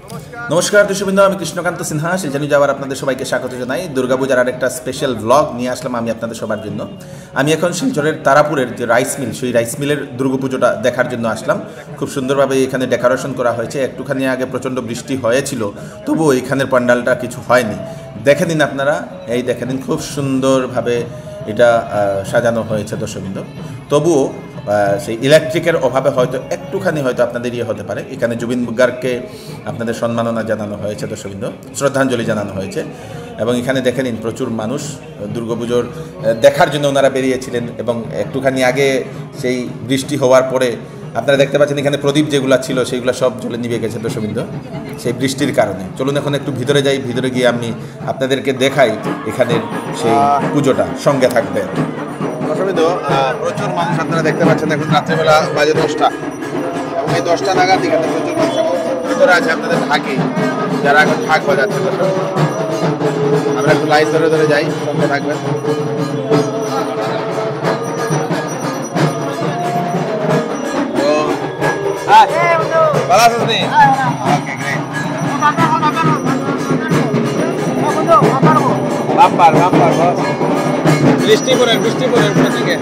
নমস্কার দর্শকবৃন্দ, আমি কৃষ্ণকান্ত সিনহা সেজানি যাওয়ার আপনাদের সবাইকে স্বাগত জানাই। দুর্গাপূজার আরেকটা স্পেশাল ব্লগ নিয়ে আসলাম আমি আপনাদের সবার জন্য। আমি এখন শিলচরের তারাপুরের যে রাইস মিল, সেই রাইস মিলের দুর্গাপুজোটা দেখার জন্য আসলাম। খুব সুন্দরভাবে এখানে ডেকোরেশন করা হয়েছে। একটুখানি আগে প্রচণ্ড বৃষ্টি হয়েছিল, তবুও এখানের প্যান্ডালটা কিছু হয়নি। দেখে নিন আপনারা, এই দেখে নিন খুব সুন্দরভাবে এটা সাজানো হয়েছে দর্শকবৃন্দ। তবুও সেই ইলেকট্রিকের অভাবে হয়তো একটুখানি হয়তো আপনাদের ইয়ে হতে পারে। এখানে জুবিন গার্গকে আপনাদের সম্মাননা জানানো হয়েছে দর্শকবৃন্দ, শ্রদ্ধাঞ্জলি জানানো হয়েছে। এবং এখানে দেখে নিন প্রচুর মানুষ দুর্গাপুজোর দেখার জন্য ওনারা বেরিয়েছিলেন। এবং একটুখানি আগে সেই বৃষ্টি হওয়ার পরে আপনারা দেখতে পাচ্ছেন এখানে প্রদীপ যেগুলো ছিল সেইগুলো সব জলে নিভে গেছে দর্শকবৃন্দ, সেই বৃষ্টির কারণে। চলুন এখন একটু ভিতরে যাই, ভিতরে গিয়ে আমি আপনাদেরকে দেখাই এখানের সেই পুজোটা। সঙ্গে থাকবে দর্শকবৃন্দ। প্রচুর মানুষ আপনারা দেখতে পাচ্ছেন। এখন রাত্রেবেলা বাজে 10টা, এবং এই 10টা নাগাদ এখানে প্রচুর মানুষ ভিতরে আছে আপনাদের ঢাকি, যারা এখন ঢাক বাজাচ্ছে। আমরা একটু লাইন ধরে ধরে যাই, সঙ্গে থাকবেন। ভালো আছেন আপনি? ওকে, গ্রেট। বাম্পার বাম্পার বস। বৃষ্টি পড়ে উপরে থেকে।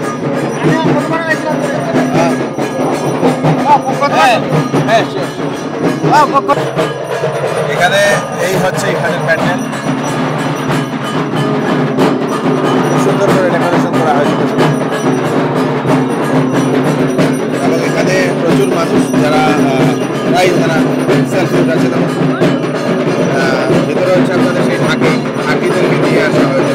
এখানে এই হচ্ছে এখানের প্যান্ডেল, সুন্দর করে ডেকোরেশন করা হয়েছে। এবং এখানে প্রচুর মানুষ যারা সেলফি উঠাচ্ছে। ভিতরে হচ্ছে আপনাদের সেই ঢাকিদেরকে নিয়ে আসা হয়েছে।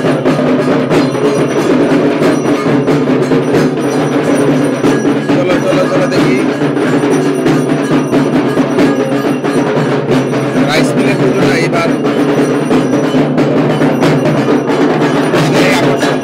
চলো দেখি রাইস মিলের পুজোটা এবার আকর্ষণ।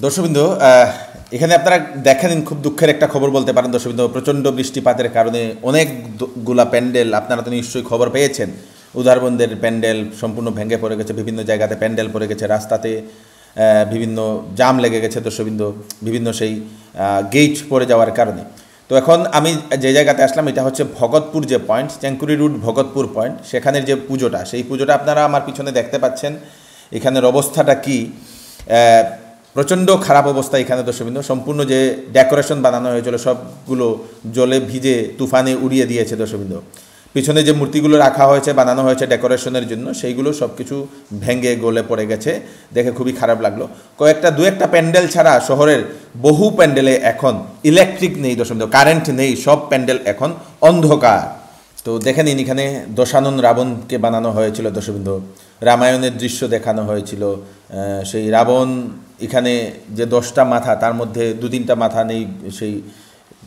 দর্শকবৃন্দ, এখানে আপনারা দেখে নিন, খুব দুঃখের একটা খবর বলতে পারেন দর্শকবৃন্দ। প্রচণ্ড বৃষ্টিপাতের কারণে অনেকগুলা প্যান্ডেল আপনারা তো নিশ্চয়ই খবর পেয়েছেন। উদারবন্দের প্যান্ডেল সম্পূর্ণ ভেঙে পড়ে গেছে, বিভিন্ন জায়গাতে প্যান্ডেল পড়ে গেছে, রাস্তাতে বিভিন্ন জাম লেগে গেছে দর্শকবৃন্দ, বিভিন্ন সেই গেট পড়ে যাওয়ার কারণে। তো এখন আমি যে জায়গাতে আসলাম এটা হচ্ছে ভগতপুর যে point, Chenkuri route Bhagatpur point, সেখানের যে পুজোটা, সেই পুজোটা আপনারা আমার পিছনে দেখতে পাচ্ছেন। এখানের অবস্থাটা কি, প্রচণ্ড খারাপ অবস্থা এখানে দর্শকবৃন্দ। সম্পূর্ণ যে ডেকোরেশন বানানো হয়েছিল সবগুলো জলে ভিজে তুফানে উড়িয়ে দিয়েছে দর্শকবৃন্দ। পিছনে যে মূর্তিগুলো রাখা হয়েছে বানানো হয়েছে ডেকোরেশনের জন্য সেইগুলো সব কিছু ভেঙে গলে পড়ে গেছে, দেখে খুবই খারাপ লাগলো। দু একটা প্যান্ডেল ছাড়া শহরের বহু প্যান্ডেলে এখন ইলেকট্রিক নেই দর্শকবৃন্দ, কারেন্ট নেই, সব প্যান্ডেল এখন অন্ধকার। তো দেখে নিন, এখানে দশানন রাবণকে বানানো হয়েছিল দর্শকবৃন্দ, রামায়ণের দৃশ্য দেখানো হয়েছিল। সেই রাবণ এখানে যে 10টা মাথা, তার মধ্যে 2-3টা মাথা নেই, সেই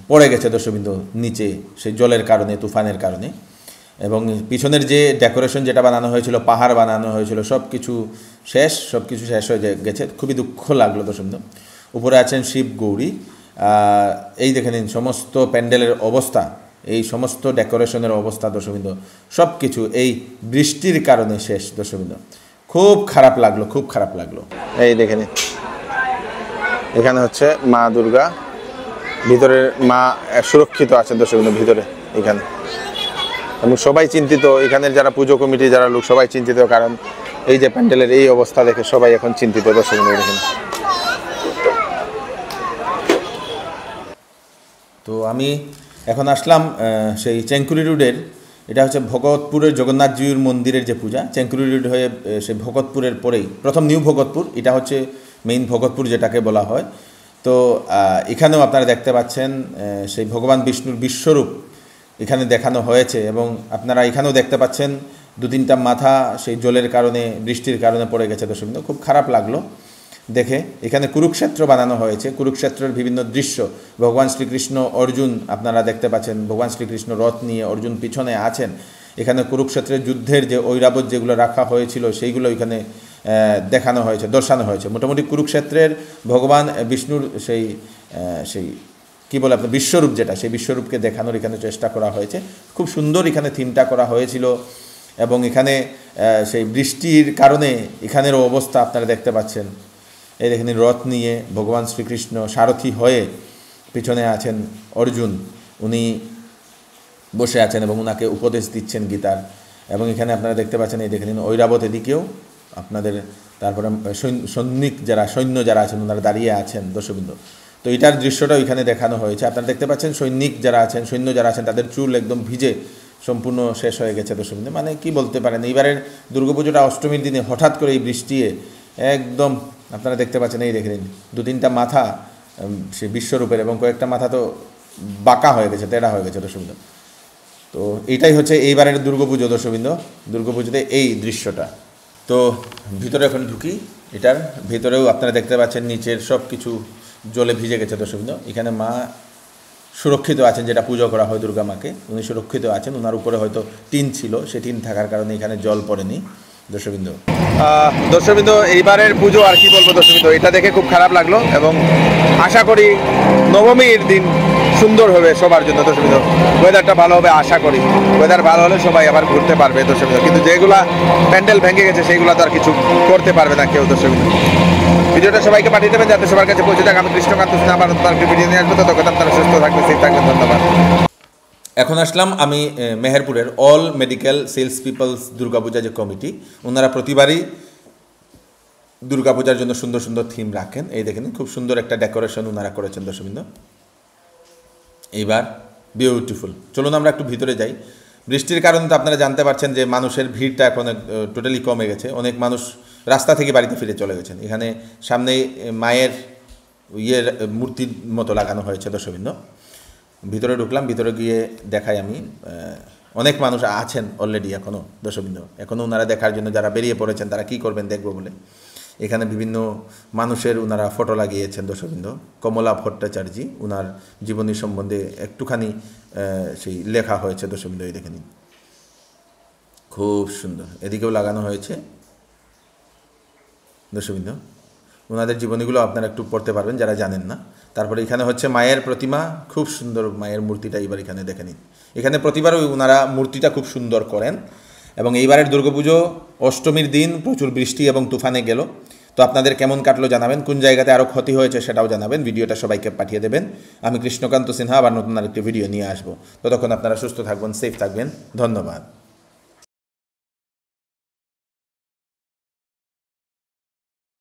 পড়ে গেছে দর্শকবৃন্দ নিচে, সেই জলের কারণে, তুফানের কারণে। এবং পিছনের যে ডেকোরেশন যেটা বানানো হয়েছিল, পাহাড় বানানো হয়েছিল, সব কিছু শেষ হয়ে গেছে। খুবই দুঃখ লাগলো দর্শকবৃন্দ। উপরে আছেন শিব গৌরী। এই দেখে নিন সমস্ত প্যান্ডেলের অবস্থা, এই সমস্ত ডেকোরেশনের অবস্থা দর্শকবৃন্দ, সব কিছু এই বৃষ্টির কারণে শেষ দর্শকবৃন্দ। খুব খারাপ লাগলো। এই দেখে নিন, এখানে হচ্ছে মা দুর্গা, ভিতরে মা সুরক্ষিত আছেন দর্শকবৃন্দ ভিতরে এখানে। এবং সবাই চিন্তিত, এখানের যারা পুজো কমিটি যারা লোক সবাই চিন্তিত, কারণ এই যে প্যান্ডেলের এই অবস্থা দেখে সবাই এখন চিন্তিত দর্শকবৃন্দ। দেখেন, তো আমি এখন আসলাম সেই চেঙ্কুরি রোডের, এটা হচ্ছে ভগতপুরের জগন্নাথজিউর মন্দিরের যে পূজা, চেঙ্কুরি রোড হয়ে সেই ভগতপুরের পরেই প্রথম নিউ ভগতপুর, এটা হচ্ছে মেইন ভগতপুর যেটাকে বলা হয়। তো এখানেও আপনারা দেখতে পাচ্ছেন সেই ভগবান বিষ্ণুর বিশ্বরূপ এখানে দেখানো হয়েছে, এবং আপনারা এখানেও দেখতে পাচ্ছেন 2-3টা মাথা সেই জলের কারণে, বৃষ্টির কারণে পড়ে গেছে দর্শকবৃন্দ। খুব খারাপ লাগলো দেখে। এখানে কুরুক্ষেত্র বানানো হয়েছে, কুরুক্ষেত্রের বিভিন্ন দৃশ্য, ভগবান শ্রীকৃষ্ণ অর্জুন আপনারা দেখতে পাচ্ছেন, ভগবান শ্রীকৃষ্ণ রথ নিয়ে অর্জুন পিছনে আছেন। এখানে কুরুক্ষেত্রের যুদ্ধের যে ঐরাবত যেগুলো রাখা হয়েছিল সেইগুলো এখানে দেখানো হয়েছে, দর্শানো হয়েছে। মোটামুটি কুরুক্ষেত্রের ভগবান বিষ্ণুর সেই কী বলে আপনার বিশ্বরূপ যেটা, সেই বিশ্বরূপকে দেখানোর এখানে চেষ্টা করা হয়েছে। খুব সুন্দর এখানে থিমটা করা হয়েছিল। এবং এখানে সেই বৃষ্টির কারণে এখানেরও অবস্থা আপনারা দেখতে পাচ্ছেন। এই দেখেন, রথ নিয়ে ভগবান শ্রীকৃষ্ণ সারথি হয়ে পিছনে আছেন অর্জুন, উনি বসে আছেন এবং ওনাকে উপদেশ দিচ্ছেন গীতার। এবং এখানে আপনারা দেখতে পাচ্ছেন, এই দেখেন ঐরাবত এদিকেও আপনাদের, তারপরে সৈন্য যারা আছেন ওনারা দাঁড়িয়ে আছেন দর্শকবৃন্দ। তো এটার দৃশ্যটাও এখানে দেখানো হয়েছে। আপনারা দেখতে পাচ্ছেন সৈন্য যারা আছেন তাদের চুল একদম ভিজে সম্পূর্ণ শেষ হয়ে গেছে দর্শকবৃন্দ। মানে কি বলতে পারেন, এইবারের দুর্গাপুজোটা অষ্টমীর দিনে হঠাৎ করে এই বৃষ্টিয়ে একদম আপনারা দেখতে পাচ্ছেন, এই দেখে নিন 2-3টা মাথা সে বিশ্বরূপের, এবং কয়েকটা মাথা তো বাঁকা হয়ে গেছে, তেড়া হয়ে গেছে দর্শকবৃন্দ। তো এইটাই হচ্ছে এইবারের দুর্গাপুজো দর্শকবৃন্দ, দুর্গাপুজোতে এই দৃশ্যটা। তো ভিতরে এখন ঢুকি, এটার ভিতরেও আপনারা দেখতে পাচ্ছেন নিচের সব কিছু জলে ভিজে গেছে দর্শকবৃন্দ। এখানে মা সুরক্ষিত আছেন, যেটা পুজো করা হয় দুর্গা মাকে, উনি সুরক্ষিত আছেন। ওনার উপরে হয়তো টিন ছিল, সে টিন থাকার কারণে এখানে জল পড়েনি দর্শকবৃন্দ। এইবারের পুজো আর কি বলবো দর্শকবৃন্দ, এটা দেখে খুব খারাপ লাগলো। এবং আশা করি নবমীর দিন সুন্দর হবে সবার জন্য দর্শকবৃন্দ, ওয়েদারটা ভালো হবে আশা করি। ওয়েদার ভালো হলে সবাই আবার ঘুরতে পারবে দর্শকবৃন্দ, কিন্তু যেগুলা প্যান্ডেল ভেঙে গেছে সেইগুলো তো আর কিছু করতে পারবে না কেউ দর্শকবৃন্দ। ভিডিওটা সবাইকে পাঠিয়ে দেবেন যাতে সবার কাছে পৌঁছে যাক। আমি কৃষ্ণকান্ত সিনহা আবার ভিডিও নিয়ে আসবো, ততক্ষণ আপনারা সুস্থ থাকবেন, সেফ থাকবেন, ধন্যবাদ। এখন আসলাম আমি মেহেরপুরের all medical sales peoples Durga Puja যে কমিটি, ওনারা প্রতিবারই দুর্গাপূজার জন্য সুন্দর সুন্দর থিম রাখেন। এই দেখেন খুব সুন্দর একটা ডেকোরেশন ওনারা করেছেন দর্শকবৃন্দ, এইবার বিউটিফুল। চলুন আমরা একটু ভিতরে যাই। বৃষ্টির কারণে তো আপনারা জানতে পারছেন যে মানুষের ভিড়টা এখন টোটালি কমে গেছে, অনেক মানুষ রাস্তা থেকে বাড়িতে ফিরে চলে গেছেন। এখানে সামনে মায়ের মূর্তির মতো লাগানো হয়েছে দর্শকবৃন্দ। ভিতরে ঢুকলাম, ভিতরে গিয়ে দেখাই আমি, অনেক মানুষ আছেন অলরেডি এখনও দর্শকবৃন্দ, এখনও ওনারা দেখার জন্য যারা বেরিয়ে পড়েছেন, তারা কী করবেন দেখবো বলে। এখানে বিভিন্ন মানুষের ওনারা ফটো লাগিয়েছেন দর্শকবৃন্দ। কমলা ভট্টাচার্য, ওনার জীবনী সম্বন্ধে একটুখানি সেই লেখা হয়েছে দর্শকবৃন্দ, এই দেখে নিন, খুব সুন্দর। এদিকেও লাগানো হয়েছে দর্শকবৃন্দ, ওনাদের জীবনীগুলো আপনারা একটু পড়তে পারবেন যারা জানেন না। তারপরে এখানে হচ্ছে মায়ের প্রতিমা, খুব সুন্দর মায়ের মূর্তিটা এবার এখানে দেখে নিন। এখানে প্রতিবারও ওনারা মূর্তিটা খুব সুন্দর করেন। এবং এইবারের দুর্গাপুজো অষ্টমীর দিন প্রচুর বৃষ্টি এবং তুফানে গেল। তো আপনাদের কেমন কাটলো জানাবেন, কোন জায়গাতে আরও ক্ষতি হয়েছে সেটাও জানাবেন, ভিডিওটা সবাইকে পাঠিয়ে দেবেন। আমি কৃষ্ণকান্ত সিনহা আবার নতুন আরেকটি ভিডিও নিয়ে আসবো। ততক্ষণ আপনারা সুস্থ থাকবেন, সেফ থাকবেন, ধন্যবাদ।